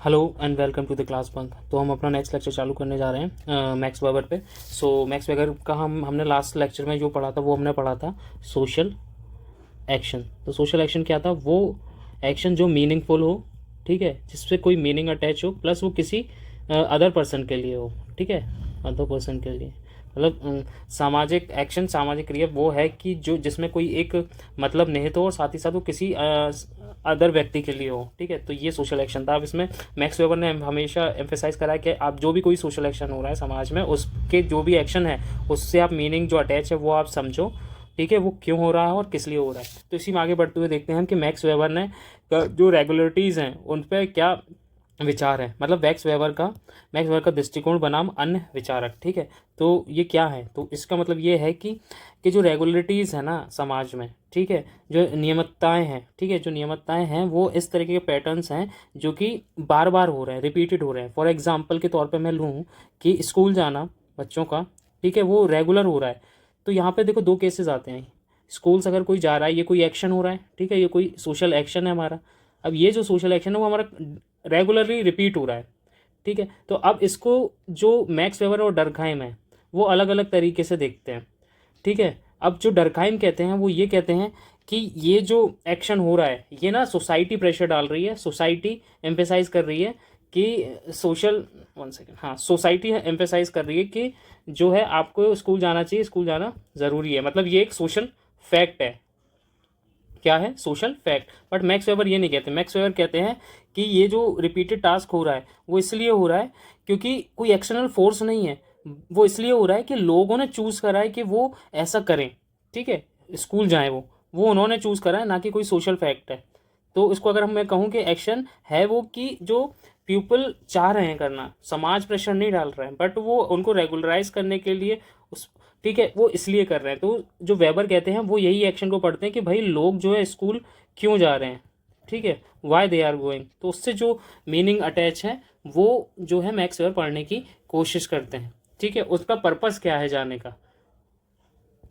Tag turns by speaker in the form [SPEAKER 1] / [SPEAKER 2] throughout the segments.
[SPEAKER 1] Hello and welcome to the class bunk. तो हम अपना नेक्स्ट लेक्चर चालू करने जा रहे हैं मैक्स वेबर पे। सो मैक्स वेबर का हमने लास्ट लेक्चर में जो पढ़ा था वो हमने पढ़ा था सोशल एक्शन। तो सोशल एक्शन क्या था? वो एक्शन जो मीनिंगफुल हो, ठीक है, जिससे कोई मीनिंग अटैच हो, प्लस वो किसी अदर पर्सन के लिए हो, ठीक है, अदर पर्सन के लिए। मतलब सामाजिक एक्शन, सामाजिक क्रिया वो है कि जो जिसमें कोई एक मतलब निहित हो और साथ ही साथ वो किसी अदर व्यक्ति के लिए हो, ठीक है। तो ये सोशल एक्शन था। अब इसमें मैक्स वेबर ने हमेशा एम्फेसाइज करा है कि आप जो भी कोई सोशल एक्शन हो रहा है समाज में, उसके जो भी एक्शन है उससे आप मीनिंग जो अटैच है वो आप समझो, ठीक है, वो क्यों हो रहा है और किस लिए हो रहा है। तो इसी में आगे बढ़ते हुए देखते हैं कि मैक्स वेबर ने जो रेगुलरिटीज़ हैं उन पर क्या विचार है। मतलब मैक्स वेबर का दृष्टिकोण बनाम अन्य विचारक, ठीक है। तो ये क्या है? तो इसका मतलब ये है कि जो रेगुलरिटीज़ है ना समाज में, ठीक है, जो नियमितताएं हैं, ठीक है, जो नियमितताएं हैं वो इस तरीके के पैटर्न्स हैं जो कि बार बार हो रहे हैं, रिपीटेड हो रहे हैं। फॉर एग्जांपल के तौर पे मैं लूँ कि स्कूल जाना बच्चों का, ठीक है, वो रेगुलर हो रहा है। तो यहाँ पे देखो दो केसेस आते हैं। स्कूल्स अगर कोई जा रहा है, ये कोई एक्शन हो रहा है, ठीक है, ये कोई सोशल एक्शन है हमारा। अब ये जो सोशल एक्शन है वो हमारा रेगुलरली रिपीट हो रहा है, ठीक है। तो अब इसको जो मैक्स वेबर और डर्कहाइम है वो अलग अलग तरीके से देखते हैं, ठीक है। अब जो डर्कहाइम कहते हैं वो ये कहते हैं कि ये जो एक्शन हो रहा है ये ना सोसाइटी प्रेशर डाल रही है, सोसाइटी एम्फेसाइज कर रही है कि सोशल, वन सेकेंड, हाँ, सोसाइटी एम्फेसाइज कर रही है कि जो है आपको स्कूल जाना चाहिए, स्कूल जाना ज़रूरी है। मतलब ये एक सोशल फैक्ट है। क्या है? Social fact. But max weber ये नहीं कहते। मैक्स वेबर कहते हैं कि ये जो रिपीटेड टास्क हो रहा है वो इसलिए हो रहा है क्योंकि कोई एक्सटर्नल फोर्स नहीं है। वो इसलिए हो रहा है कि लोगों ने चूज़ करा है कि वो ऐसा करें, ठीक है, स्कूल जाएं। वो उन्होंने चूज़ करा है, ना कि कोई सोशल फैक्ट है। तो इसको अगर मैं कहूँ कि एक्शन है वो कि जो पीपल चाह रहे हैं करना, समाज प्रेशर नहीं डाल रहे हैं, बट वो उनको रेगुलराइज करने के लिए उस, ठीक है, वो इसलिए कर रहे हैं। तो जो वेबर कहते हैं वो यही एक्शन को पढ़ते हैं कि भाई लोग जो है स्कूल क्यों जा रहे हैं, ठीक है, वाई दे आर गोइंग। तो उससे जो मीनिंग अटैच है वो जो है मैक्स वेबर पढ़ने की कोशिश करते हैं, ठीक है, उसका पर्पस क्या है जाने का।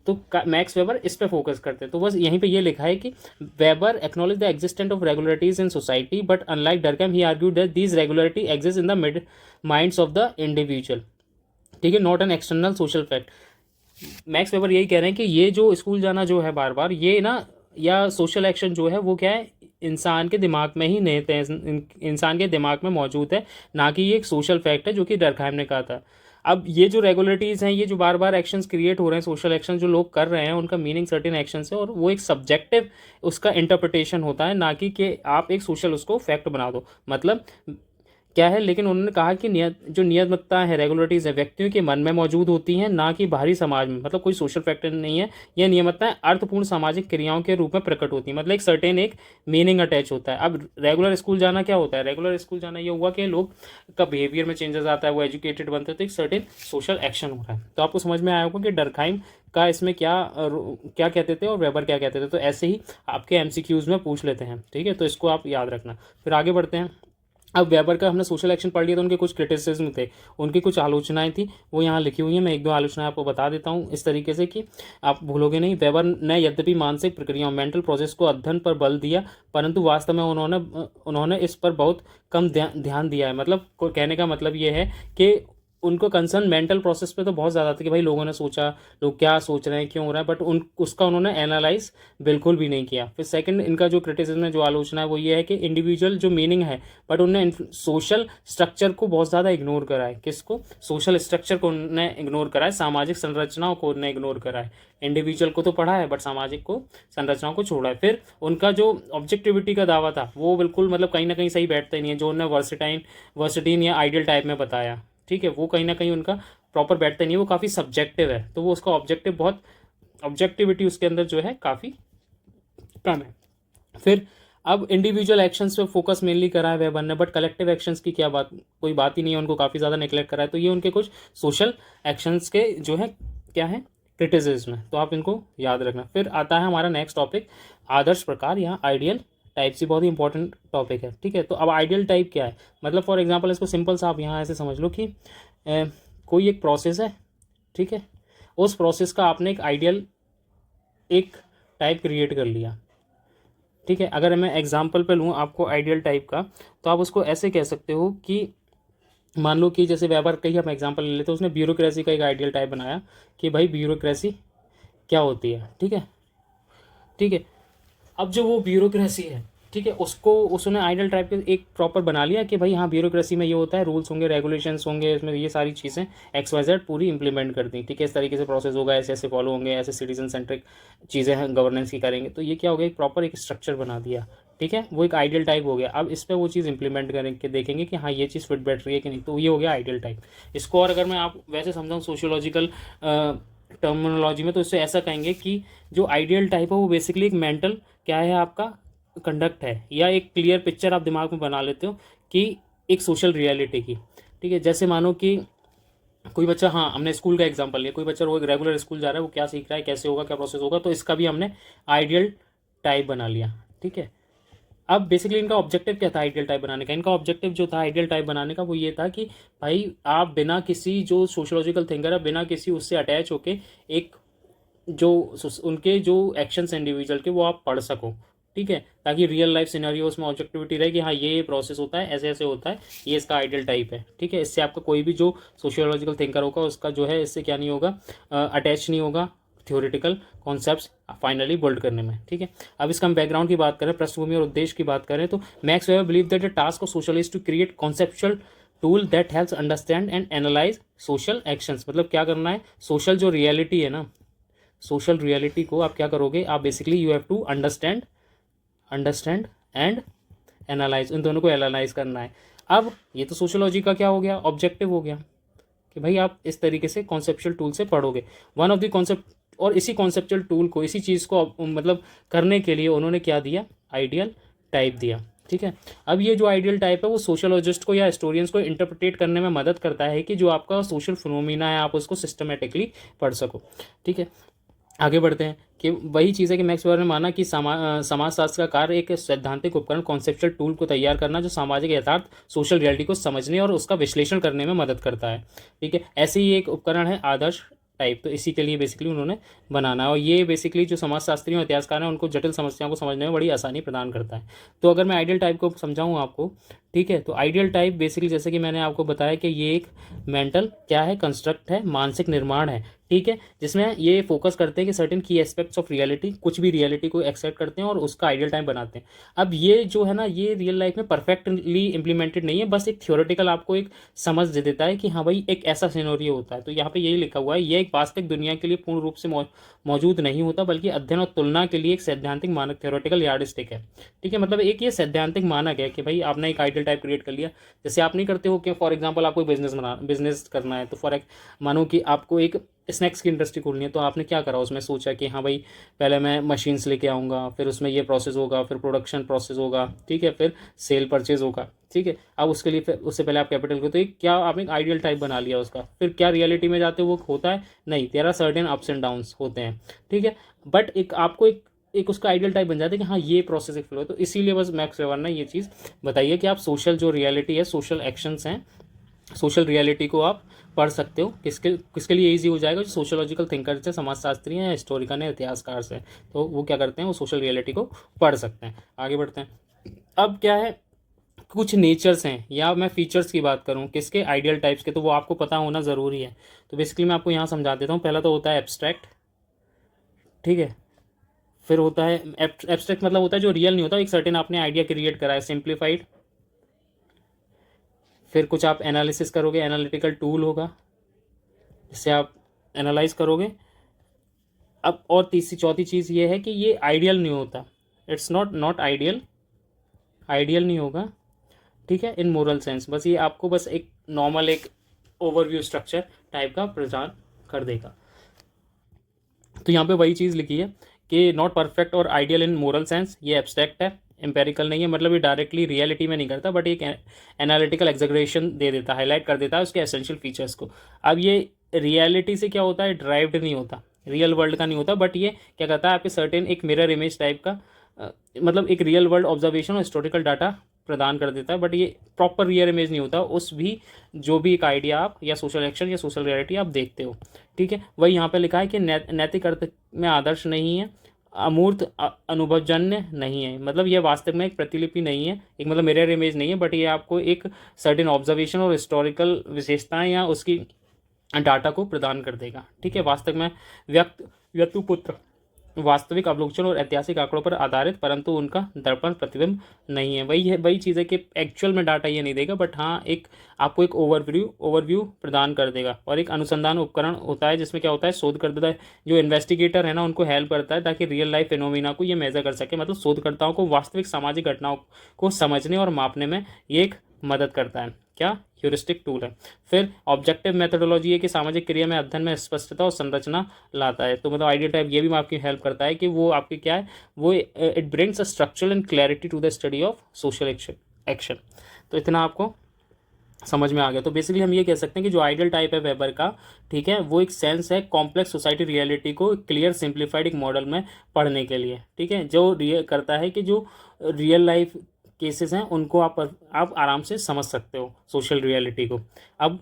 [SPEAKER 1] तो मैक्स वेबर इस पे फोकस करते हैं। तो बस यहीं पे ये लिखा है कि Weber acknowledge the existent of regularities in society but unlike Durkheim he argued that these regularity exist in the mid minds of the individual, ठीक है, not an external social fact. Max Weber यही कह रहे हैं कि ये जो school जाना जो है बार बार ये ना, या सोशल एक्शन जो है वो क्या है, इंसान के दिमाग में ही निहित है, इंसान के दिमाग में मौजूद है, ना कि ये एक सोशल फैक्ट है जो कि डर्कहाइम ने कहा था। अब ये जो रेगुलरिटीज़ हैं, ये जो बार बार एक्शंस क्रिएट हो रहे हैं, सोशल एक्शन जो लोग कर रहे हैं उनका मीनिंग सर्टेन एक्शन है और वो एक सब्जेक्टिव उसका इंटरप्रिटेशन होता है, ना कि आप एक सोशल उसको फैक्ट बना दो। मतलब क्या है, लेकिन उन्होंने कहा कि जो नियमितता है, रेगुलरिटीज़ है, व्यक्तियों के मन में मौजूद होती हैं, ना कि बाहरी समाज में। मतलब कोई सोशल फैक्टर नहीं है। यह नियमितताएं अर्थपूर्ण सामाजिक क्रियाओं के रूप में प्रकट होती हैं। मतलब एक सर्टेन एक मीनिंग अटैच होता है। अब रेगुलर स्कूल जाना क्या होता है? रेगुलर स्कूल जाना ये हुआ कि लोग का बिहेवियर में चेंजेस आता है, वो एजुकेटेड बनते हैं, तो एक सर्टेन सोशल एक्शन हो रहा है। तो आपको समझ में आया होगा कि डर्कहाइम का इसमें क्या क्या कहते थे और वेबर क्या कहते थे। तो ऐसे ही आपके एमसीक्यूज में पूछ लेते हैं, ठीक है, तो इसको आप याद रखना। फिर आगे बढ़ते हैं। अब वेबर का हमने सोशल एक्शन पढ़ लिया तो उनके कुछ क्रिटिसिज्म थे, उनकी कुछ आलोचनाएं थी, वो यहाँ लिखी हुई हैं। मैं एक दो आलोचनाएं आपको बता देता हूँ इस तरीके से कि आप भूलोगे नहीं। वेबर ने यद्यपि मानसिक प्रक्रियाओं, मेंटल प्रोसेस को अध्ययन पर बल दिया, परंतु वास्तव में उन्होंने इस पर बहुत कम ध्यान दिया है। मतलब कहने का मतलब ये है कि उनको कंसर्न मेंटल प्रोसेस पे तो बहुत ज़्यादा था कि भाई लोगों ने सोचा, लोग क्या सोच रहे हैं, क्यों हो रहा है, बट उसका उन्होंने एनालाइज बिल्कुल भी नहीं किया। फिर सेकंड इनका जो क्रिटिसिज्म है, जो आलोचना है, वो ये है कि इंडिविजुअल जो मीनिंग है, बट उनने सोशल स्ट्रक्चर को बहुत ज़्यादा इग्नोर करा है। किसको? सोशल स्ट्रक्चर को उन्होंने इग्नोर करा है, सामाजिक संरचनाओं को उन्होंने इग्नोर करा है। इंडिविजुअल को तो पढ़ा है बट सामाजिक को, संरचनाओं को छोड़ा है। फिर उनका जो ऑब्जेक्टिविटी का दावा था वो बिल्कुल मतलब कहीं ना कहीं सही बैठता ही नहीं है, जो उन्होंने वर्सिटीन या आइडियल टाइप में बताया, ठीक है, वो कहीं ना कहीं उनका प्रॉपर बैठता नहीं है, वो काफ़ी सब्जेक्टिव है। तो वो उसका ऑब्जेक्टिव बहुत, ऑब्जेक्टिविटी उसके अंदर जो है काफ़ी कम है। फिर अब इंडिविजुअल एक्शंस पे फोकस मेनली करा है वेबर ने, बट कलेक्टिव एक्शंस की क्या बात, कोई बात ही नहीं है, उनको काफ़ी ज़्यादा निगलेक्ट करा है। तो ये उनके कुछ सोशल एक्शंस के जो है क्या है, क्रिटिसिज्म है। तो आप इनको याद रखना। फिर आता है हमारा नेक्स्ट टॉपिक, आदर्श प्रकार या आइडियल टाइप। से बहुत ही इंपॉर्टेंट टॉपिक है, ठीक है। तो अब आइडियल टाइप क्या है? मतलब फॉर एग्जाम्पल इसको सिंपल सा आप यहाँ ऐसे समझ लो कि कोई एक प्रोसेस है, ठीक है, उस प्रोसेस का आपने एक आइडियल एक टाइप क्रिएट कर लिया, ठीक है। अगर मैं एग्जाम्पल पे लूँ आपको आइडियल टाइप का, तो आप उसको ऐसे कह सकते हो कि मान लो कि जैसे व्यापार का ही हम एग्जाम्पल ले लेते हैं, उसने ब्यूरोक्रेसी का एक आइडियल टाइप बनाया कि भाई ब्यूरोक्रेसी क्या होती है। ठीक है, ठीक है। अब जो वो ब्यूरोक्रेसी है, ठीक है, उसको उसने आइडियल टाइप के एक प्रॉपर बना लिया कि भाई हाँ ब्यूरोक्रेसी में ये होता है, रूल्स होंगे, रेगुलेशंस होंगे, इसमें ये सारी चीज़ें एक्स वाई जेड पूरी इंप्लीमेंट कर दी। ठीक है, इस तरीके से प्रोसेस होगा, ऐसे ऐसे फॉलो होंगे, ऐसे सिटीजन सेंट्रिक चीज़ें हैं गवर्नेंस की करेंगे। तो ये क्या हो गया, एक प्रॉपर एक स्ट्रक्चर बना दिया। ठीक है, वो एक आइडियल टाइप हो गया। अब इस पर वो चीज़ इंप्लीमेंट करेंगे, देखेंगे कि हाँ ये चीज़ फिट बैठ रही है कि नहीं, तो ये हो गया आइडियल टाइप। इसको और अगर मैं आप वैसे समझाऊँ सोशियोलॉजिकल टर्मिनोलॉजी में, तो इससे ऐसा कहेंगे कि जो आइडियल टाइप है वो बेसिकली एक मेंटल क्या है आपका कंडक्ट है, या एक क्लियर पिक्चर आप दिमाग में बना लेते हो कि एक सोशल रियलिटी की। ठीक है, जैसे मानो कि कोई बच्चा, हाँ हमने स्कूल का एग्जांपल लिया, कोई बच्चा रोज रेगुलर स्कूल जा रहा है, वो क्या सीख रहा है, कैसे होगा, क्या प्रोसेस होगा, तो इसका भी हमने आइडियल टाइप बना लिया। ठीक है, अब बेसिकली इनका ऑब्जेक्टिव क्या था आइडियल टाइप बनाने का, इनका ऑब्जेक्टिव जो था आइडियल टाइप बनाने का वो ये था कि भाई आप बिना किसी जो सोशोलॉजिकल थिंकर है, बिना किसी उससे अटैच होके एक जो उनके जो एक्शंस इंडिविजुअल के वो आप पढ़ सको। ठीक है, ताकि रियल लाइफ सिनेरियोस में ऑब्जेक्टिविटी रहे कि हाँ ये प्रोसेस होता है, ऐसे ऐसे होता है, ये इसका आइडियल टाइप है। ठीक है, इससे आपका कोई भी जो सोशियोलॉजिकल थिंकर होगा उसका जो है इससे क्या नहीं होगा, अटैच नहीं होगा थ्योरेटिकल कॉन्सेप्ट्स फाइनली बिल्ड करने में। ठीक है, अब इसका हम बैकग्राउंड की बात करें, पृष्ठभूमि और उद्देश्य की बात करें, तो Max Weber believe that the task of socialist to create conceptual tool that helps understand and analyse social actions. मतलब क्या करना है, सोशल जो रियलिटी है ना, सोशल रियलिटी को आप क्या करोगे, आप basically you have to understand and analyse, इन दोनों को एनालाइज करना है। अब ये तो सोशोलॉजी का क्या हो गया, ऑब्जेक्टिव हो गया कि भाई आप इस तरीके से कॉन्सेप्चुअल टूल से पढ़ोगे वन ऑफ द कॉन्सेप्ट, और इसी कॉन्सेप्चुअल टूल को, इसी चीज़ को मतलब करने के लिए उन्होंने क्या दिया, आइडियल टाइप दिया। ठीक है, अब ये जो आइडियल टाइप है वो सोशोलॉजिस्ट को या हिस्टोरियंस को इंटरप्रिटेट करने में मदद करता है कि जो आपका सोशल फिनोमिना है आप उसको सिस्टमेटिकली पढ़ सको। ठीक है, आगे बढ़ते हैं कि वही चीज़ है कि मैक्स वेबर ने माना कि समाजशास्त्र का कार्य एक सैद्धांतिक उपकरण कॉन्सेप्चुअल टूल को तैयार करना जो सामाजिक यथार्थ सोशल रियलिटी को समझने और उसका विश्लेषण करने में मदद करता है। ठीक है, ऐसे ही एक उपकरण है आदर्श टाइप, तो इसी के लिए बेसिकली उन्होंने बनाना है, और ये बेसिकली जो समाजशास्त्री और इतिहासकार हैं उनको जटिल समस्याओं को समझने में बड़ी आसानी प्रदान करता है। तो अगर मैं आइडियल टाइप को समझाऊँ आपको, ठीक है, तो आइडियल टाइप बेसिकली जैसे कि मैंने आपको बताया कि ये एक मेंटल क्या है, कंस्ट्रक्ट है, मानसिक निर्माण है। ठीक है, जिसमें ये फोकस करते हैं कि सर्टेन की एस्पेक्ट्स ऑफ रियलिटी, कुछ भी रियलिटी को एक्सेप्ट करते हैं और उसका आइडियल टाइप बनाते हैं। अब ये जो है ना, ये रियल लाइफ में परफेक्टली इंप्लीमेंटेड नहीं है, बस एक थ्योरेटिकल आपको एक समझ दे देता है कि हाँ भाई एक ऐसा सिनेरियो होता है। तो यहाँ पे यही लिखा हुआ है, ये एक वास्तविक दुनिया के लिए पूर्ण रूप से मौजूद नहीं होता, बल्कि अध्ययन और तुलना के लिए एक सैद्धांतिक मानक थ्योरेटिकल यार्डस्टिक है। ठीक है, मतलब एक ये सैद्धांतिक मानक है कि भाई आपने एक आइडियल टाइप क्रिएट कर लिया। जैसे आप नहीं करते हो कि फॉर एग्जांपल आपको बिजनेस करना है, तो मानो कि आपको एक स्नैक्स की इंडस्ट्री खोलनी है, तो आपने क्या करा, उसमें सोचा कि हाँ भाई पहले मैं मशीन्स लेके आऊँगा, फिर उसमें ये प्रोसेस होगा, फिर प्रोडक्शन प्रोसेस होगा, ठीक है, फिर सेल परचेज होगा। ठीक है, अब उसके लिए फिर उससे पहले आप कैपिटल को, तो एक क्या आपने एक आइडियल टाइप बना लिया उसका, फिर क्या रियलिटी में जाते हो वो होता है नहीं, तेरा सर्टेन अप्स एंड डाउन्स होते हैं। ठीक है, बट एक आपको एक उसका आइडियल टाइप बन जाता है कि हाँ ये प्रोसेस एक फ्लो है। तो इसीलिए बस मैक्स वेबर ने ये चीज़ बताई है कि आप सोशल जो रियलिटी है, सोशल एक्शंस हैं, सोशल रियलिटी को आप पढ़ सकते हो। किसके किसके लिए ईजी हो जाएगा, जो सोशोलॉजिकल थिंकर से, समाजशास्त्री हैं, हिस्टोरिकन है, इतिहासकार से, तो वो क्या करते हैं, वो सोशल रियलिटी को पढ़ सकते हैं। आगे बढ़ते हैं। अब क्या है, कुछ नेचर्स हैं, या मैं फीचर्स की बात करूं किसके, आइडियल टाइप्स के, तो वो आपको पता होना ज़रूरी है। तो बेसिकली मैं आपको यहाँ समझा देता हूँ। पहला तो होता है एब्स्ट्रैक्ट। ठीक है, फिर होता है एब्स्ट्रैक्ट, मतलब होता है जो रियल नहीं होता, एक सर्टेन आपने आइडिया क्रिएट करा है। सिंप्लीफाइड, फिर कुछ आप एनालिसिस करोगे, एनालिटिकल टूल होगा जिससे आप एनालाइज करोगे। अब और तीसरी चौथी चीज़ ये है कि ये आइडियल नहीं होता, इट्स नॉट आइडियल, आइडियल नहीं होगा। ठीक है, इन मोरल सेंस, बस ये आपको बस एक नॉर्मल एक ओवरव्यू स्ट्रक्चर टाइप का प्रदान कर देगा। तो यहाँ पे वही चीज़ लिखी है कि नॉट परफेक्ट और आइडियल इन मोरल सेंस, ये एब्स्ट्रैक्ट है, एम्पेरिकल नहीं है, मतलब ये डायरेक्टली रियलिटी में नहीं करता, बट एक एनालिटिकल एग्जैगरेशन दे देता है, हाईलाइट कर देता है उसके एसेंशियल फीचर्स को। अब ये रियलिटी से क्या होता है, ड्राइव्ड नहीं होता, रियल वर्ल्ड का नहीं होता, बट ये क्या करता है, आपके सर्टेन एक मिरर इमेज टाइप का मतलब एक रियल वर्ल्ड ऑब्जर्वेशन और हिस्टोरिकल डाटा प्रदान कर देता है, बट ये प्रॉपर रियल इमेज नहीं होता उस भी जो भी एक आइडिया आप या सोशल एक्शन या सोशल रियलिटी आप देखते हो। ठीक है, वही यहाँ पे लिखा है कि नैतिक अर्थ में आदर्श नहीं है, अमूर्त अनुभवजन्य नहीं है, मतलब ये वास्तव में एक प्रतिलिपि नहीं है, एक मतलब मिरर इमेज नहीं है, बट ये आपको एक सर्टेन ऑब्जर्वेशन और हिस्टोरिकल विशेषताएं या उसकी डाटा को प्रदान कर देगा। ठीक है, वास्तव में व्यक्तिपुत्र वास्तविक अवलोकन और ऐतिहासिक आंकड़ों पर आधारित, परंतु उनका दर्पण प्रतिबिंब नहीं है। वही चीज़ है कि एक्चुअल में डाटा ये नहीं देगा, बट हाँ एक आपको एक ओवरव्यू प्रदान कर देगा। और एक अनुसंधान उपकरण होता है जिसमें क्या होता है, शोधकर्ता जो इन्वेस्टिगेटर है ना उनको हेल्प करता है ताकि रियल लाइफ फिनोमिना को ये मेजर कर सके, मतलब शोधकर्ताओं को वास्तविक सामाजिक घटनाओं को समझने और मापने में ये एक मदद करता है। क्या ह्यूरिस्टिक टूल है। फिर ऑब्जेक्टिव मेथोडोलॉजी है कि सामाजिक क्रिया में अध्ययन में स्पष्टता और संरचना लाता है। तो मतलब आइडियल टाइप ये भी आपकी हेल्प करता है कि वो आपकी क्या है, वो it brings a structural and clarity to the study of social action. तो इतना आपको समझ में आ गया। तो बेसिकली हम ये कह सकते हैं कि जो आइडियल टाइप है वेबर का, ठीक है, वो एक सेंस है कॉम्प्लेक्स सोसाइटी रियलिटी को क्लियर सिंप्लीफाइड एक मॉडल में पढ़ने के लिए। ठीक है, जो करता है कि जो रियल लाइफ केसेस हैं उनको आप आराम से समझ सकते हो सोशल रियलिटी को। अब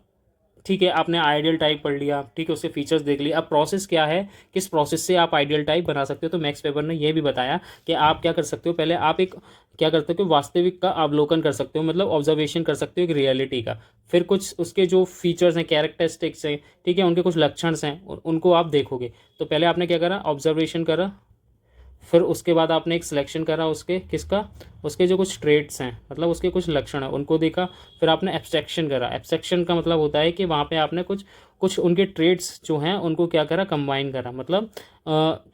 [SPEAKER 1] ठीक है, आपने आइडियल टाइप पढ़ लिया, ठीक है, उसके फीचर्स देख लिए। अब प्रोसेस क्या है, किस प्रोसेस से आप आइडियल टाइप बना सकते हो। तो मैक्स वेबर ने यह भी बताया कि आप क्या कर सकते हो, पहले आप एक क्या करते हो कि वास्तविक का अवलोकन कर सकते हो, मतलब ऑब्जर्वेशन कर सकते हो एक रियलिटी का। फिर कुछ उसके जो फीचर्स हैं, कैरेक्टरिस्टिक्स हैं, ठीक है, उनके कुछ लक्षण हैं, उनको आप देखोगे। तो पहले आपने क्या करा, ऑब्जर्वेशन करा, फिर उसके बाद आपने एक सिलेक्शन करा उसके किसका, उसके जो कुछ ट्रेड्स हैं, मतलब उसके कुछ लक्षण हैं उनको देखा। फिर आपने एब्स्ट्रैक्शन करा। एब्स्ट्रैक्शन का मतलब होता है कि वहाँ पे आपने कुछ कुछ उनके ट्रेड्स जो हैं उनको क्या करा, कंबाइन करा, मतलब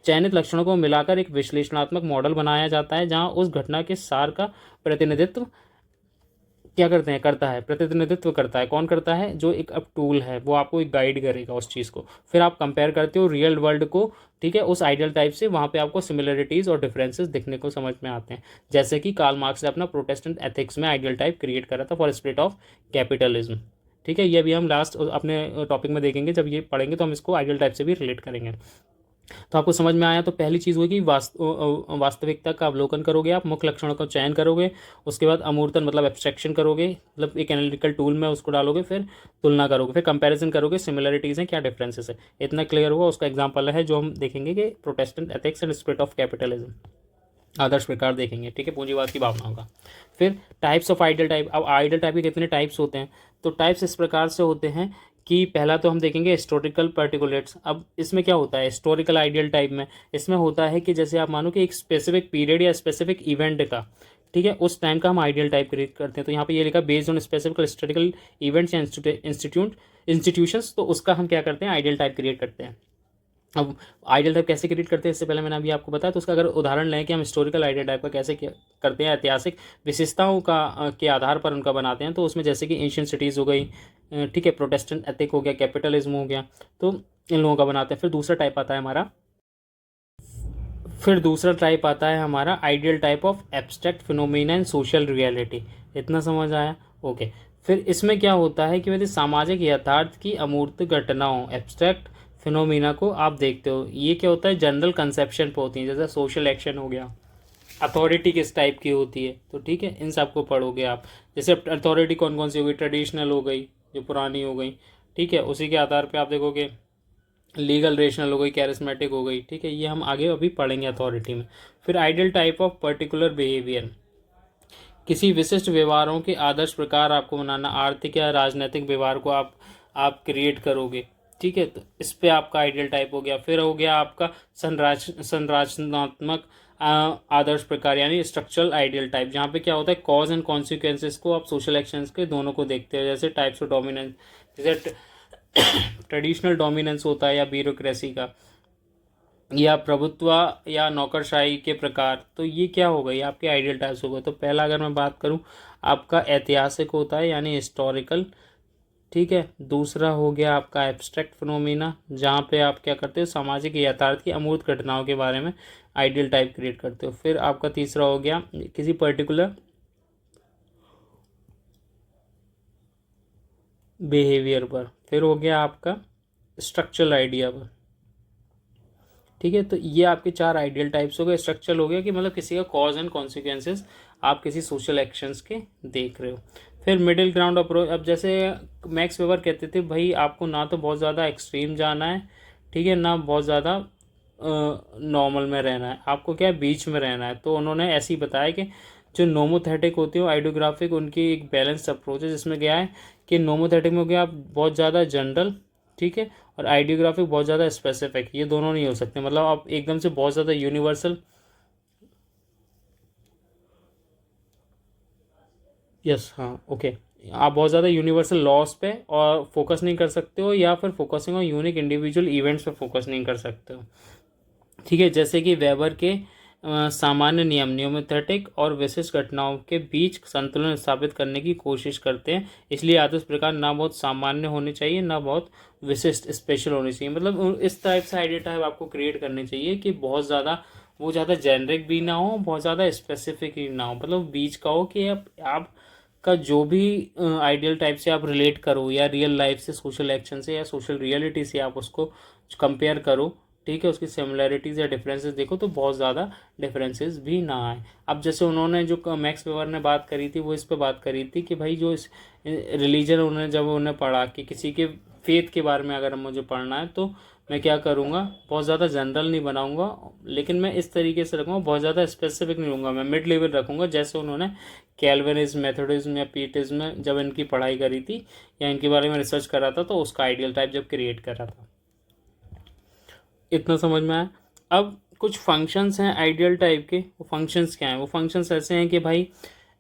[SPEAKER 1] चयनित लक्षणों को मिलाकर एक विश्लेषणात्मक मॉडल बनाया जाता है जहाँ उस घटना के सार का प्रतिनिधित्व क्या करते हैं, करता है, प्रतिनिधित्व करता है। कौन करता है, जो एक अब टूल है वो आपको एक गाइड करेगा उस चीज़ को। फिर आप कंपेयर करते हो रियल वर्ल्ड को, ठीक है, उस आइडियल टाइप से। वहाँ पे आपको सिमिलरिटीज़ और डिफरेंसेस दिखने को समझ में आते हैं, जैसे कि कार्ल मार्क्स ने अपना प्रोटेस्टेंट एथिक्स में आइडियल टाइप क्रिएट करा था फॉर स्पिरिट ऑफ कैपिटलिज्म। ठीक है, ये भी हम लास्ट अपने टॉपिक में देखेंगे, जब ये पढ़ेंगे तो हम इसको आइडियल टाइप से भी रिलेट करेंगे। तो आपको समझ में आया। तो पहली चीज़ होगी वास्तविकता का अवलोकन करोगे, आप मुख्य लक्षणों का चयन करोगे, उसके बाद अमूर्तन मतलब एब्स्ट्रैक्शन करोगे, मतलब एक एनालिटिकल टूल में उसको डालोगे, फिर तुलना करोगे, फिर कंपैरिजन करोगे, सिमिलरिटीज़ हैं क्या डिफरेंसेस है, इतना क्लियर हुआ। उसका एग्जांपल है जो हम देखेंगे कि Protestant ethics and spirit of capitalism, आदर्श प्रकार देखेंगे, ठीक है, पूंजीवाद की भावनाओं का। फिर टाइप्स ऑफ आइडियल टाइप। अब आइडियल टाइप के कितने टाइप्स होते हैं, तो टाइप्स इस प्रकार से होते हैं कि पहला तो हम देखेंगे हिस्टोरिकल पर्टिकुलेट्स। अब इसमें क्या होता है हिस्टोरिकल आइडियल टाइप में, इसमें होता है कि जैसे आप मानो कि एक स्पेसिफिक पीरियड या स्पेसिफिक इवेंट का, ठीक है, उस टाइम का हम आइडियल टाइप क्रिएट करते हैं। तो यहाँ पे ये लिखा based on specific historical events या इंस्टीट्यूशंस, तो उसका हम क्या करते हैं, आइडियल टाइप क्रिएट करते हैं। अब आइडियल टाइप कैसे क्रिएट करते हैं, इससे पहले मैंने अभी आपको बताया, तो उसका अगर उदाहरण लें कि हम हिस्टोरिकल आइडियल टाइप का कैसे करते हैं, ऐतिहासिक विशेषताओं का के आधार पर उनका बनाते हैं। तो उसमें जैसे कि एंशिएंट सिटीज़ हो गई, ठीक है, प्रोटेस्टेंट एथिक हो गया, कैपिटलिज्म हो गया, तो इन लोगों का बनाते हैं। फिर दूसरा टाइप आता है हमारा ideal type of abstract phenomena and social reality. इतना समझ आया, ओके। फिर इसमें क्या होता है कि यदि सामाजिक यथार्थ की अमूर्त घटनाओं एब्स्ट्रैक्ट फिनोमिना को आप देखते हो, ये क्या होता है, जनरल कंसेप्शन पे होती है, जैसे सोशल एक्शन हो गया, अथॉरिटी किस टाइप की होती है, तो ठीक है, इन सब को पढ़ोगे आप। जैसे अथॉरिटी कौन कौन सी हो गई, ट्रेडिशनल हो गई जो पुरानी हो गई, ठीक है, उसी के आधार पे आप देखोगे लीगल रेशनल हो गई, कैरिस्मेटिक हो गई, ठीक है, ये हम आगे अभी पढ़ेंगे अथॉरिटी में। फिर ideal type of particular behaviour, किसी विशिष्ट व्यवहारों के आदर्श प्रकार आपको बनाना, आर्थिक या राजनीतिक व्यवहार को आप क्रिएट करोगे, ठीक है, तो इस पे आपका आइडियल टाइप हो गया। फिर हो गया आपका संरचनात्मक आदर्श प्रकार यानी स्ट्रक्चरल आइडियल टाइप, जहाँ पे क्या होता है कॉज एंड कॉन्सिक्वेंसेस को आप सोशल एक्शंस के दोनों को देखते हो, जैसे टाइप्स ऑफ डोमिनेंस, जैसे ट्रेडिशनल डोमिनेंस होता है या ब्यूरोक्रेसी का, या प्रभुत्व या नौकरशाही के प्रकार, तो ये क्या हो गई आपके आइडियल टाइप्स हो गए। तो पहला अगर मैं बात करूँ आपका ऐतिहासिक होता है यानी हिस्टोरिकल, ठीक है। दूसरा हो गया आपका एब्स्ट्रैक्ट फिनोमिना, जहाँ पे आप क्या करते हो सामाजिक यथार्थ की अमूर्त घटनाओं के बारे में आइडियल टाइप क्रिएट करते हो। फिर आपका तीसरा हो गया किसी पर्टिकुलर बिहेवियर पर। फिर हो गया आपका स्ट्रक्चरल आइडिया पर, ठीक है। तो ये आपके चार आइडियल टाइप्स हो गए। स्ट्रक्चरल हो गया कि मतलब किसी का कॉज एंड कॉन्सिक्वेंसेस आप किसी सोशल एक्शंस के देख रहे हो। फिर मिडिल ग्राउंड अप्रोच, अब जैसे मैक्स वेबर कहते थे भाई आपको ना तो बहुत ज़्यादा एक्सट्रीम जाना है, ठीक है, ना बहुत ज़्यादा नॉर्मल में रहना है, आपको क्या है बीच में रहना है। तो उन्होंने ऐसे ही बताया कि जो नोमोथेटिक होती है आइडियोग्राफिक, उनकी एक बैलेंस अप्रोच है, जिसमें क्या है कि नोमोथेटिक में हो गया आप बहुत ज़्यादा जनरल, ठीक है, और आइडियोग्राफिक बहुत ज़्यादा स्पेसिफिक, ये दोनों नहीं हो सकते। मतलब आप एकदम से बहुत ज़्यादा यूनिवर्सल, यस हाँ ओके, आप बहुत ज़्यादा यूनिवर्सल लॉस पे और फोकस नहीं कर सकते हो, या फिर focusing on unique individual events पे फोकस नहीं कर सकते हो, ठीक है। जैसे कि वेबर के सामान्य नियम न्यूमेथेटिक और विशिष्ट घटनाओं के बीच संतुलन स्थापित करने की कोशिश करते हैं, इसलिए आदर्श प्रकार ना बहुत सामान्य होने चाहिए ना बहुत विशिष्ट स्पेशल होनी चाहिए। मतलब इस टाइप से आइडिया टाइप आपको क्रिएट करनी चाहिए कि बहुत ज़्यादा वो ज़्यादा जेनरिक भी ना हो, बहुत ज़्यादा स्पेसिफिक भी ना हो, मतलब बीच का हो कि आप का जो भी आइडियल टाइप से आप रिलेट करो, या रियल लाइफ से, सोशल एक्शन से, या सोशल रियलिटी से आप उसको कंपेयर करो, ठीक है, उसकी सिमिलैरिटीज़ या डिफरेंसेस देखो, तो बहुत ज़्यादा डिफरेंसेस भी ना आए। अब जैसे उन्होंने जो मैक्स वेबर ने बात करी थी, वो इस पे बात करी थी कि भाई जो इस रिलीजन उन्होंने जब उन्हें पढ़ा कि किसी के फेथ के बारे में अगर मुझे पढ़ना है, तो मैं क्या करूँगा, बहुत ज़्यादा जनरल नहीं बनाऊँगा, लेकिन मैं इस तरीके से रखूँगा, बहुत ज़्यादा स्पेसिफिक नहीं लूँगा, मैं मिड लेवल रखूँगा। जैसे उन्होंने कैल्विनिज्म, मेथोडिज्म या पीटिज्म जब इनकी पढ़ाई करी थी या इनके बारे में रिसर्च करा था, तो उसका आइडियल टाइप जब क्रिएट करा था। इतना समझ में आया। अब कुछ फंक्शंस हैं आइडियल टाइप के, वो फंक्शंस क्या हैं? वो फंक्शंस ऐसे हैं कि भाई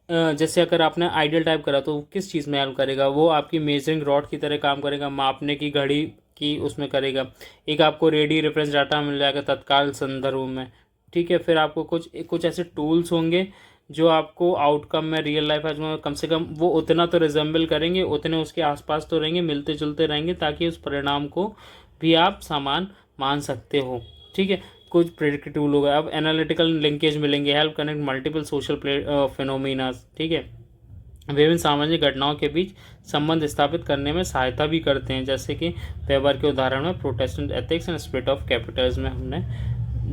[SPEAKER 1] जैसे अगर आपने आइडियल टाइप करा तो किस चीज़ में हेल्प करेगा, वो आपकी मेजरिंग रॉड की तरह काम करेगा, मापने की घड़ी की उसमें करेगा। एक आपको रेडी रेफरेंस डाटा मिल जाएगा तत्काल संदर्भ में, ठीक है। फिर आपको कुछ कुछ ऐसे टूल्स होंगे जो आपको आउटकम में, रियल लाइफ में कम से कम वो उतना तो रिजेंबल करेंगे, उतने उसके आसपास तो रहेंगे, मिलते जुलते रहेंगे, ताकि उस परिणाम को भी आप समान मान सकते हो, ठीक है। कुछ प्रेडिक्टिव टूल हो गया। अब एनालिटिकल लिंकेज मिलेंगे, help connect multiple social phenomenas, ठीक है, विभिन्न सामाजिक घटनाओं के बीच संबंध स्थापित करने में सहायता भी करते हैं, जैसे कि वेबर के उदाहरण में Protestant ethics and spirit of Capitals में हमने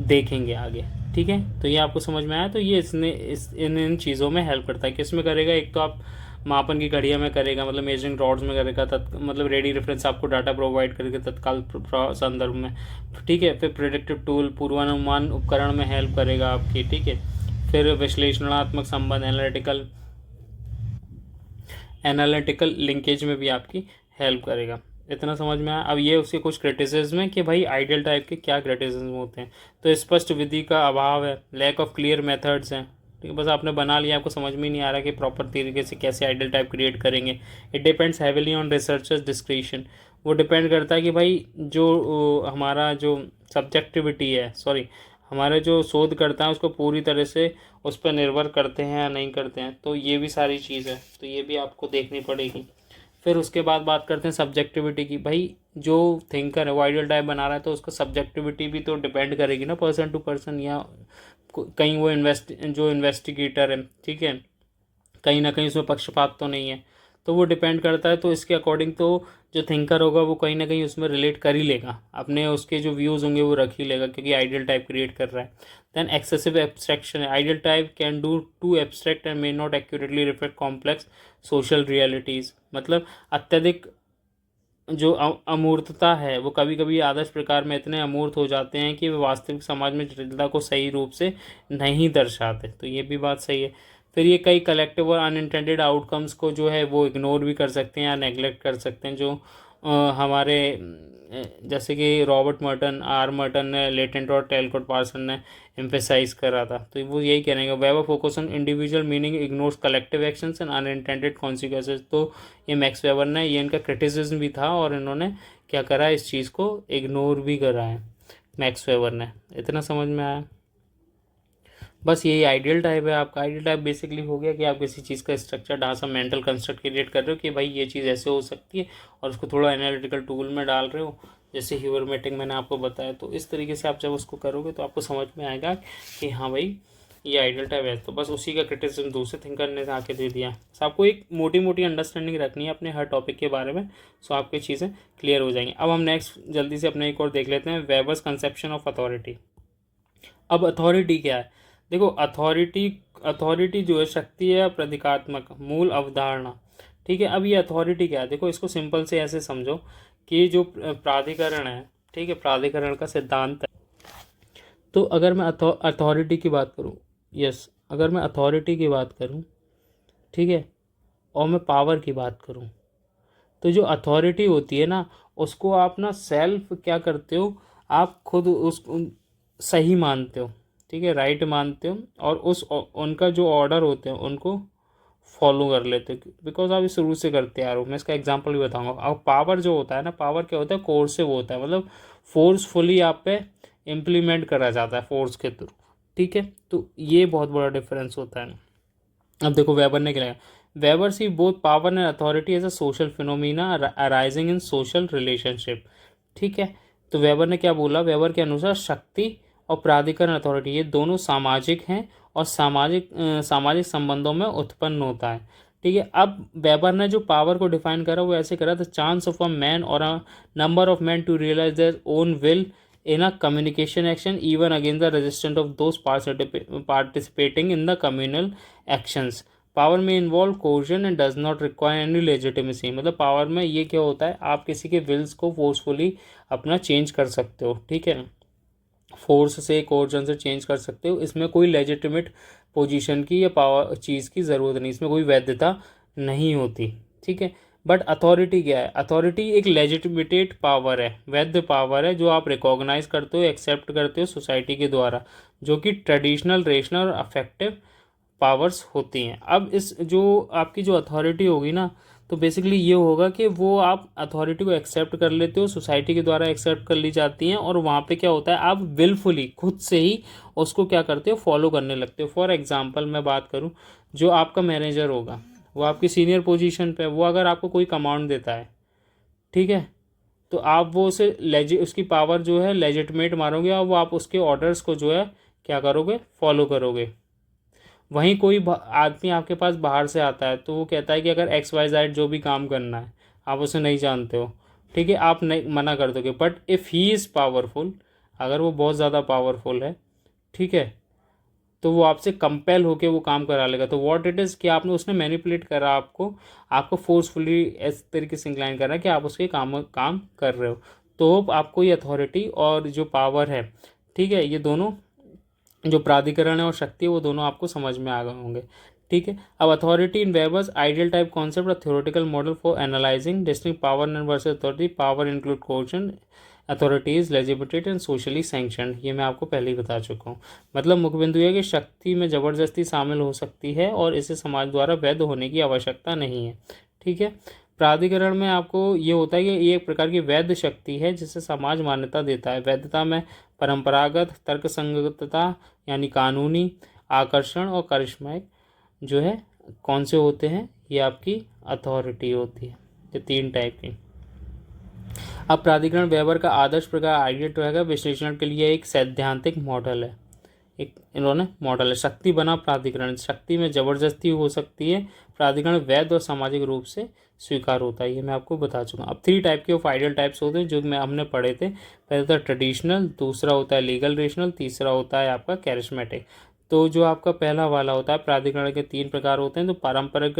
[SPEAKER 1] देखेंगे आगे, ठीक है। तो ये आपको समझ में आया। तो ये इन चीज़ों में हेल्प करता है। किस में करेगा? एक तो आप मापन की घड़िया में करेगा, मतलब मेजरिंग रॉड्स में करेगा, मतलब रेडी रेफरेंस आपको डाटा प्रोवाइड करेगा तत्काल संदर्भ में, ठीक है। फिर प्रेडिक्टिव टूल, पूर्वानुमान उपकरण में हेल्प करेगा आपकी, ठीक है। फिर विश्लेषणात्मक संबंध, एनालिटिकल लिंकेज में भी आपकी हेल्प करेगा। इतना समझ में आया। अब ये उसके कुछ क्रिटिसिज्म है कि भाई आइडियल टाइप के क्या क्रिटिसिज्म होते हैं। तो स्पष्ट विधि का अभाव है, लैक ऑफ क्लियर मेथड्स हैं, ठीक है। बस आपने बना लिया, आपको समझ में नहीं आ रहा कि प्रॉपर तरीके से कैसे आइडियल टाइप क्रिएट करेंगे। It depends heavily on researchers description, वो डिपेंड करता है कि भाई जो हमारा जो सब्जेक्टिविटी है, सॉरी, हमारे जो शोधकर्ता है उसको पूरी तरह से उस पर निर्भर करते हैं या नहीं करते हैं। तो ये भी सारी चीज़ है, तो ये भी आपको देखनी पड़ेगी। फिर उसके बाद बात करते हैं सब्जेक्टिविटी की। भाई जो थिंकर है वो आइडियल टाइप बना रहा है, तो उसका सब्जेक्टिविटी भी तो डिपेंड करेगी ना, पर्सन टू पर्सन, या कहीं वो जो इन्वेस्टिगेटर है, ठीक है, कहीं ना कहीं उसमें पक्षपात तो नहीं है, तो वो डिपेंड करता है। तो इसके अकॉर्डिंग तो जो थिंकर होगा वो कहीं ना कहीं उसमें रिलेट कर ही लेगा, अपने उसके जो व्यूज़ होंगे वो रख ही लेगा, क्योंकि आइडियल टाइप क्रिएट कर रहा है। देन एक्सेसिव एब्स्ट्रैक्शन है, ideal type can do to abstract and may not accurately reflect complex social realities, मतलब अत्यधिक जो अमूर्तता है वो कभी कभी आदर्श प्रकार में इतने अमूर्त हो जाते हैं कि वे वास्तविक समाज में जटिलता को सही रूप से नहीं दर्शाते। तो ये भी बात सही है। फिर ये कई कलेक्टिव और अनइंटेंडेड आउटकम्स को जो है वो इग्नोर भी कर सकते हैं या नेगलेक्ट कर सकते हैं, जो हमारे जैसे कि रॉबर्ट मर्टन, आर मर्टन ने, लेटेंट और टेलकोट पार्सन ने एम्फेसाइज करा था। तो वो यही कहने का, weber focus on individual meaning ignores collective actions and unintended consequences. तो ये मैक्स वेबर ने, ये इनका क्रिटिसिज्म भी था, और इन्होंने क्या करा, इस चीज़ को इग्नोर भी करा है मैक्स वेबर ने। इतना समझ में आया। बस यही आइडियल टाइप है आपका। आइडियल टाइप बेसिकली हो गया कि आप किसी चीज़ का स्ट्रक्चर, ढांचा, मेंटल कंस्ट्रक्ट क्रिएट कर रहे हो कि भाई ये चीज़ ऐसे हो सकती है, और उसको थोड़ा एनालिटिकल टूल में डाल रहे हो, जैसे ह्यूमरमेटिक मैंने आपको बताया। तो इस तरीके से आप जब उसको करोगे तो आपको समझ में आएगा कि हाँ भाई ये आइडियल टाइप है। तो बस उसी का क्रिटिसिज्म दूसरे थिंकर ने आके दे दिया। तो आपको एक मोटी मोटी अंडरस्टैंडिंग रखनी है अपने हर टॉपिक के बारे में, सो आपकी चीज़ें क्लियर हो जाएंगी। अब हम नेक्स्ट जल्दी से अपने एक और देख लेते हैं, वेबर्स कंसेप्शन ऑफ अथॉरिटी। अब अथॉरिटी क्या है? देखो, अथॉरिटी जो है शक्ति है प्रतीकात्मक मूल अवधारणा, ठीक है। अब ये अथॉरिटी क्या है? देखो, इसको सिंपल से ऐसे समझो कि जो प्राधिकरण है, ठीक है, प्राधिकरण का सिद्धांत है, तो अगर मैं अथॉरिटी की बात करूँ, यस, अगर मैं अथॉरिटी की बात करूँ, ठीक है, और मैं पावर की बात करूँ, तो जो अथॉरिटी होती है ना, उसको आप ना सेल्फ क्या करते हो, आप खुद उस सही मानते हो, ठीक है, राइट मानते हो, और उनका जो ऑर्डर होते हैं उनको फॉलो कर लेते हो, बिकॉज आप इस शुरू से करते आ रहे हो। मैं इसका एग्जांपल भी बताऊंगा। अब पावर जो होता है ना, पावर क्या होता है, कोर्सिव होता है, मतलब फोर्सफुली आप पे इम्प्लीमेंट करा जाता है फोर्स के थ्रू, ठीक है। तो ये बहुत बड़ा डिफरेंस होता है। अब देखो वेबर ने क्या लिखा, Weber see both power and authority as a social phenomena arising in social relationship, ठीक है। तो वेबर ने क्या बोला, वेबर के अनुसार शक्ति और प्राधिकरण अथॉरिटी ये दोनों सामाजिक हैं और सामाजिक संबंधों में उत्पन्न होता है, ठीक है। अब वेबर ने जो पावर को डिफाइन करा वो ऐसे करा, the chance of a man और a number of man to realise their own will in a communication action even against the resistance of those participating in the communal actions. Power में involve coercion and does not require any legitimacy, मतलब power में ये क्या होता है, आप किसी के विल्स को फोर्सफुली अपना चेंज कर सकते हो, ठीक है, फोर्स से कोर्जन से चेंज कर सकते हो। इसमें कोई लेजिटिमेट पोजीशन की या पावर चीज़ की ज़रूरत नहीं, इसमें कोई वैधता नहीं होती, ठीक है। बट अथॉरिटी क्या है, अथॉरिटी एक लेजिटिमेटेड पावर है, वैध पावर है, जो आप रिकॉग्नाइज करते हो, एक्सेप्ट करते हो सोसाइटी के द्वारा, जो कि ट्रेडिशनल, रेशनल और अफेक्टिव पावर्स होती हैं। अब इस जो आपकी जो अथॉरिटी होगी ना, तो बेसिकली ये होगा कि वो आप अथॉरिटी को एक्सेप्ट कर लेते हो, सोसाइटी के द्वारा एक्सेप्ट कर ली जाती हैं, और वहाँ पे क्या होता है, आप विलफुली खुद से ही उसको क्या करते हो, फॉलो करने लगते हो। फॉर एग्जांपल मैं बात करूँ, जो आपका मैनेजर होगा, वो आपकी सीनियर पोजीशन पे, वो अगर आपको कोई कमांड देता है, ठीक है, तो आप वो उसे उसकी पावर जो है लेजिटमेट मारोगे, और वो आप उसके ऑर्डर्स को जो है क्या करोगे, फॉलो करोगे। वहीं कोई आदमी आपके पास बाहर से आता है, तो वो कहता है कि अगर XYZ जो भी काम करना है, आप उसे नहीं जानते हो, ठीक है, आप नहीं मना कर दोगे। But if he is powerful, अगर वो बहुत ज़्यादा पावरफुल है, ठीक है, तो वो आपसे कंपेल होके वो काम करा लेगा। तो व्हाट इट इज़ कि आपने उसने मैनिपुलेट करा आपको फोर्सफुली इस तरीके से इंक्लाइन करा कि आप उसके काम कर रहे हो। तो आपको ये अथॉरिटी और जो पावर है, ठीक है, ये दोनों जो प्राधिकरण है और शक्ति है, वो दोनों आपको समझ में आ गए होंगे, ठीक है। अब authority in Weber's ideal type concept और theoretical model for analysing distinct power and versus authority, power include coercion, authority is legitimate and socially sanctioned, ये मैं आपको पहले ही बता चुका हूँ। मतलब मुख्य बिंदु है कि शक्ति में ज़बरदस्ती शामिल हो सकती है और इसे समाज द्वारा वैध होने की आवश्यकता नहीं है, ठीक है। प्राधिकरण में आपको ये होता है कि ये एक प्रकार की वैध शक्ति है जिसे समाज मान्यता देता है। वैधता में परंपरागत, तर्कसंगतता यानी कानूनी, आकर्षण और करिश्माइक जो है कौन से होते हैं, ये आपकी अथॉरिटी होती है। ये 3 टाइप की। अब प्राधिकरण वेबर का आदर्श प्रकार आइडियल रहेगा विश्लेषण के लिए एक सैद्धांतिक मॉडल है, एक इन्होंने मॉडल है। शक्ति बना प्राधिकरण, शक्ति में ज़बरदस्ती हो सकती है, प्राधिकरण वैध और सामाजिक रूप से स्वीकार होता है, ये मैं आपको बता चुका हूँ। अब 3 टाइप के ऑफ आइडियल टाइप्स होते हैं जो हमने पढ़े थे। पहले होता है ट्रेडिशनल, दूसरा होता है लीगल रेशनल, तीसरा होता है आपका कैरिस्मेटिक। तो जो आपका पहला वाला होता है, प्राधिकरण के 3 प्रकार होते हैं। तो पारंपरिक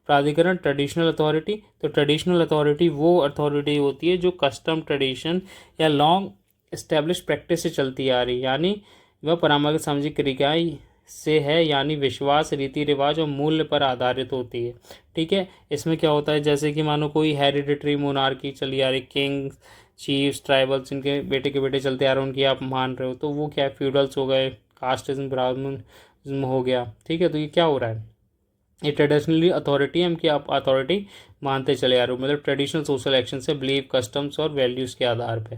[SPEAKER 1] प्राधिकरण, ट्रेडिशनल अथॉरिटी। तो ट्रेडिशनल अथॉरिटी वो अथॉरिटी होती है जो कस्टम, ट्रेडिशन या लॉन्ग इस्टेब्लिश प्रैक्टिस से चलती आ रही, यानी वह परंपरागत सामाजिक क्रियाएं से है, यानी विश्वास, रीति रिवाज और मूल्य पर आधारित होती है, ठीक है। इसमें क्या होता है, जैसे कि मानो कोई हेरिडिटरी मोनार्की चली आ रही, किंग, चीफ्स, ट्राइबल्स, इनके बेटे के बेटे चलते आ रहे हैं, उनकी आप मान रहे हो, तो वो क्या है, फ्यूडल्स हो गए, कास्टिज्म, ब्राह्मणिज्म हो गया, ठीक है। तो ये क्या हो रहा है, ये ट्रेडिशनली अथॉरिटी हम कि आप अथॉरिटी मानते चले आ रहे हो, मतलब ट्रेडिशनल सोशल एक्शन से, बिलीव, कस्टम्स और वैल्यूज़ के आधार पे।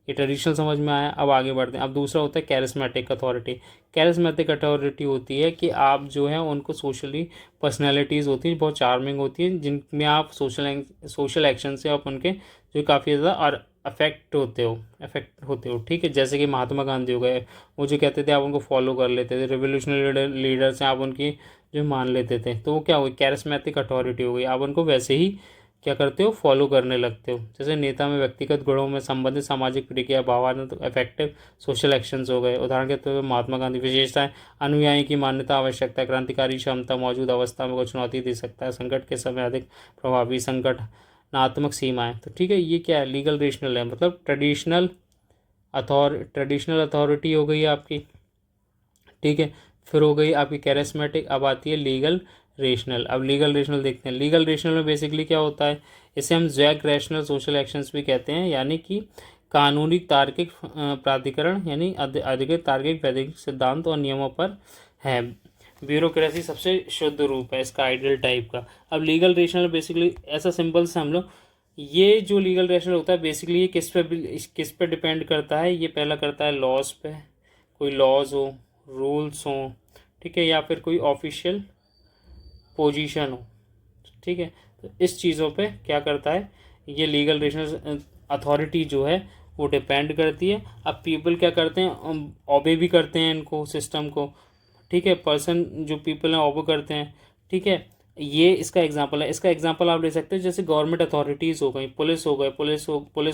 [SPEAKER 1] ये ट्रेडिशनल समझ में आया। अब आगे बढ़ते हैं। अब दूसरा होता है कैरिस्मेटिक अथॉरिटी। कैरिस्मेटिक अथॉरिटी होती है कि आप जो है उनको सोशली पर्सनैलिटीज़ होती हैं बहुत चार्मिंग होती हैं, जिनमें आप सोशल एक्शन से आप उनके जो काफ़ी ज़्यादा और अफेक्ट होते हो, ठीक है। जैसे कि महात्मा गांधी हो गए, वो जो कहते थे आप उनको फॉलो कर लेते थे, रिवोल्यूशनरी लीडर्स हैं आप उनकी जो मान लेते थे, तो वो क्या हो गई, कैरिस्मेटिक अथॉरिटी हो गई, आप उनको वैसे ही क्या करते हो, फॉलो करने लगते हो। जैसे नेता में व्यक्तिगत गुणों में संबंधित सामाजिक प्रतिक्रिया, भावनात्मक इफेक्टिव सोशल एक्शंस हो गए। उदाहरण के तौर पर महात्मा गांधी विशेषताएं, अनुयायी की मान्यता, आवश्यकता, क्रांतिकारी क्षमता, मौजूदा अवस्था में कुछ चुनौती दे सकता है, संकट के समय अधिक प्रभावी, संगठनात्मक सीमाएं। तो ठीक है, ये क्या है, लीगल रेशनल है, मतलब ट्रेडिशनल ट्रेडिशनल अथॉरिटी हो गई आपकी, ठीक है। फिर हो गई आपकी कैरिस्मेटिक, अब आती है लीगल रेशनल। अब लीगल रेशनल देखते हैं। लीगल रेशनल में बेसिकली क्या होता है, इसे हम जैक रैशनल सोशल एक्शंस भी कहते हैं, यानी कि कानूनी तार्किक प्राधिकरण, यानी अधिकृत तार्किक वैधानिक सिद्धांत और नियमों पर है। ब्यूरोक्रेसी सबसे शुद्ध रूप है इसका, आइडियल टाइप का। अब लीगल रेशनल बेसिकली ऐसा सिंपल से हम लोग, ये जो लीगल रेशनल होता है बेसिकली ये किस पे डिपेंड करता है, ये पहला करता है लॉज पे, कोई लॉज हो, रूल्स हो, ठीक है, या फिर कोई ऑफिशियल पोजीशन हो, ठीक है। तो इस चीज़ों पे क्या करता है, ये लीगल रेशनल अथॉरिटी जो है वो डिपेंड करती है। अब पीपल क्या करते हैं, ऑबे भी करते हैं इनको, सिस्टम को, ठीक है। पर्सन जो पीपल हैं ऑबे करते हैं, ठीक है। ये इसका एग्जांपल है। इसका एग्जांपल आप ले सकते हैं जैसे गवर्नमेंट अथॉरिटीज़ हो गई, पुलिस हो गए, पुलिस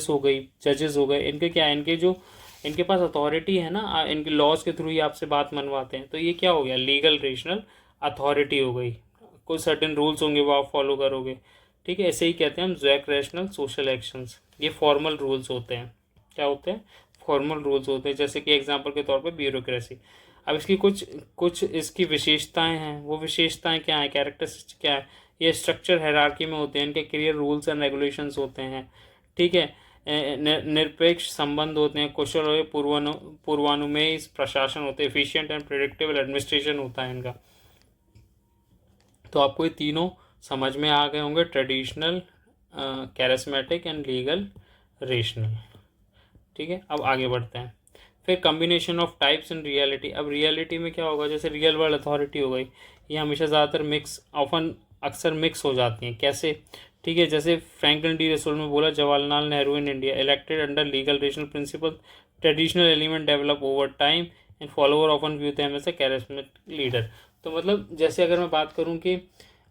[SPEAKER 1] हो गई, जजेस हो गए, इनके क्या है, इनके पास अथॉरिटी है ना, इनके लॉज के थ्रू ही आपसे बात मनवाते हैं। तो ये क्या हो गया, लीगल रेशनल अथॉरिटी हो गई। कोई सर्टेन रूल्स होंगे वो आप फॉलो करोगे, ठीक है। ऐसे ही कहते हैं हम जैक रैशनल सोशल एक्शंस। ये फॉर्मल रूल्स होते हैं। क्या होते हैं, फॉर्मल रूल्स होते हैं। जैसे कि एग्जांपल के तौर पे ब्यूरोक्रेसी। अब इसकी कुछ इसकी विशेषताएं हैं। वो विशेषताएं क्या हैं, कैरेक्टरिस्टिक्स क्या है, ये स्ट्रक्चर हायरार्की में होते हैं, इनके क्लियर रूल्स एंड रेगुलेशंस होते हैं, ठीक है। निरपेक्ष संबंध होते हैं, कुशल और पूर्वानुमेय प्रशासन होते हैं, एफिशिएंट एंड प्रेडिक्टेबल एडमिनिस्ट्रेशन होता है इनका। तो आपको ये तीनों समझ में आ गए होंगे, traditional, charismatic and legal rational, ठीक है। अब आगे बढ़ते हैं। फिर combination of types in reality. अब रियलिटी में क्या होगा, जैसे रियल वर्ल्ड अथॉरिटी हो गई, ये हमेशा ज़्यादातर अक्सर मिक्स हो जाती हैं। कैसे, ठीक है। जैसे फ्रैंकलिन डी रूजवेल्ट में बोला, Jawaharlal Nehru in India elected under legal rational principle, traditional element develop over time and follower often view them as a charismatic leader. तो मतलब जैसे अगर मैं बात करूं कि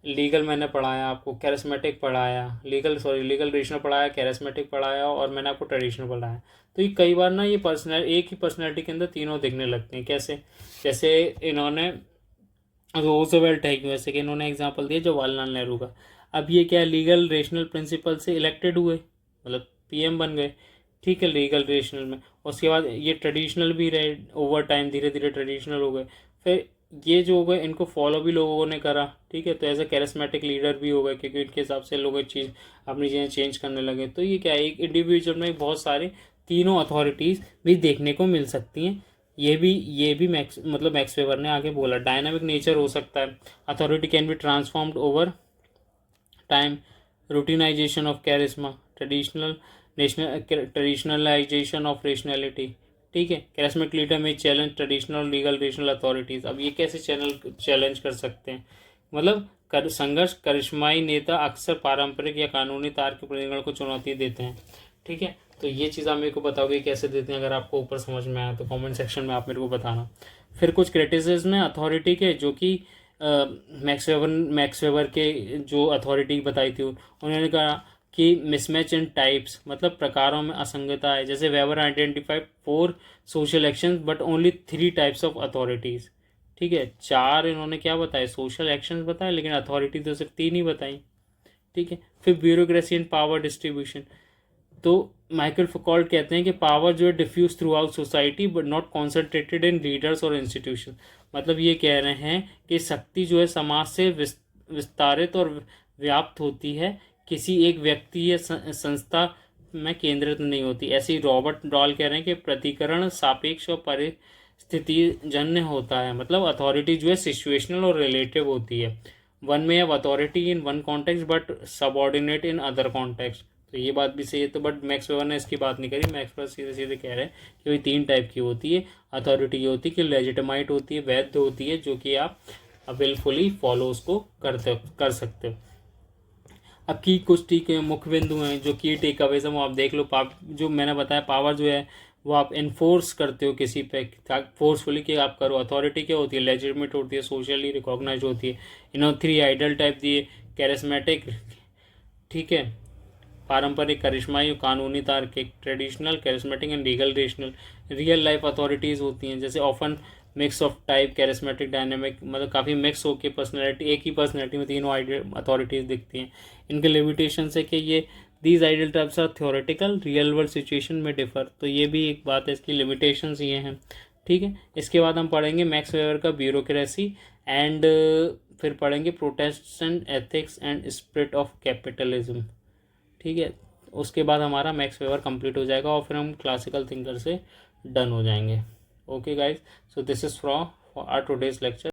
[SPEAKER 1] लीगल मैंने पढ़ाया आपको, कैरिस्मेटिक पढ़ाया, लीगल रेशनल पढ़ाया, कैरिस्मेटिक पढ़ाया और मैंने आपको ट्रेडिशनल पढ़ाया, तो ये कई बार ना ये एक ही पर्सनैलिटी के अंदर तीनों दिखने लगते हैं। कैसे, जैसे इन्होंने रोजवेल्ट है, वैसे कि इन्होंने एग्जाम्पल दिया जवाहरलाल नेहरू का। अब ये क्या, लीगल रेशनल प्रिंसिपल से इलेक्टेड हुए, मतलब पीएम बन गए, ठीक है, लीगल रेशनल में। उसके बाद ये ट्रेडिशनल भी रहे, ओवर टाइम धीरे धीरे ट्रेडिशनल हो गए। फिर ये जो हो गए इनको फॉलो भी लोगों ने करा, ठीक है। तो एज ए कैरिस्मेटिक लीडर भी हो गए, क्योंकि इनके हिसाब से लोग चीज़ अपनी चीज़ें चेंज करने लगे। तो ये क्या है, एक इंडिविजुअल में बहुत सारे तीनों अथॉरिटीज़ भी देखने को मिल सकती हैं। ये भी मैक्स वेबर ने आगे बोला, डायनामिक नेचर हो सकता है, authority can be transformed over time, routinisation of charisma, traditionalisation of rationality, ठीक है। कैरिस्मेटिक लीडर में challenge traditional legal rational authorities. अब ये कैसे चैलेंज कर सकते हैं, मतलब संघर्ष, करिश्माई नेता अक्सर पारंपरिक या कानूनी तार्किक प्रतिनिधियों को चुनौती देते हैं, ठीक है। तो ये चीज़ आप मेरे को बताओगे कैसे देते हैं, अगर आपको ऊपर समझ में आया तो कमेंट सेक्शन में आप मेरे को बताना। फिर कुछ क्रिटिसिज्म है अथॉरिटी के, जो कि मैक्स वेबर के जो अथॉरिटी बताई थी उन्होंने कहा कि मिसमैच इन टाइप्स, मतलब प्रकारों में असंगता है। जैसे weber identified 4 social action but only 3 types of authorities, ठीक है। 4 इन्होंने क्या बताए, सोशल एक्शंस बताए, लेकिन अथॉरिटी तो सिर्फ 3 ही बताई, ठीक है। फिर ब्यूरोक्रेसी एंड पावर डिस्ट्रीब्यूशन। तो माइकल फुकॉल्ट कहते हैं कि पावर जो है diffuse throughout society but not concentrated in leaders और इंस्टीट्यूशन। मतलब ये कह रहे हैं कि शक्ति जो है समाज से विस्तारित और व्याप्त होती है, किसी एक व्यक्ति या संस्था में केंद्रित नहीं होती। ऐसे ही रॉबर्ट डॉल कह रहे हैं कि प्रतिकरण सापेक्ष और परिस्थिति जन्य होता है। मतलब अथॉरिटी जो है सिचुएशनल और रिलेटिव होती है। वन में have authority in one context but subordinate in other context. तो ये बात भी सही है। तो बट मैक्स वेबर ने इसकी बात नहीं करी। मैक्स वेबर सीधे सीधे कह रहे हैं कि वही 3 टाइप की होती है अथॉरिटी। ये होती है कि लेजिटिमाइट होती है, वैध होती है, जो कि आप विलफुली फॉलो उसको कर सकते हो। अब की कुछ मुख्य बिंदु हैं जो की टेक अवेज हैं, वो आप देख लो। जो मैंने बताया पावर जो है वो आप इन्फोर्स करते हो किसी पे, फोर्सफुली कि आप करो। अथॉरिटी क्या होती है, लेजिटिमेट होती है, सोशली रिकॉग्नाइज होती है। इन्होंने 3 आइडल टाइप दिए, कैरिस्मेटिक, ठीक है, पारंपरिक, करिश्माई, कानूनी तार्किक, traditional, charismatic and legal rational. Real life authorities होती हैं, जैसे often mix of type, charismatic, dynamic, मतलब काफ़ी मिक्स होकर पर्सनैलिटी, एक ही पर्सनैलिटी में तीनों अथॉरिटीज़ दिखती हैं। इनके लिमिटेशन है कि ये these ideal types are theoretical, real world situation में डिफर। तो ये भी एक बात है, इसकी लिमिटेशंस ये हैं, ठीक है। इसके बाद हम पढ़ेंगे मैक्स वेबर का ब्यूरोक्रेसी एंड फिर पढ़ेंगे Protestant ethics and spirit of capitalism, ठीक है। उसके बाद हमारा मैक्स वेबर कंप्लीट हो जाएगा और फिर हम क्लासिकल थिंकर से डन हो जाएंगे। Okay guys, so this is from our today's lecture.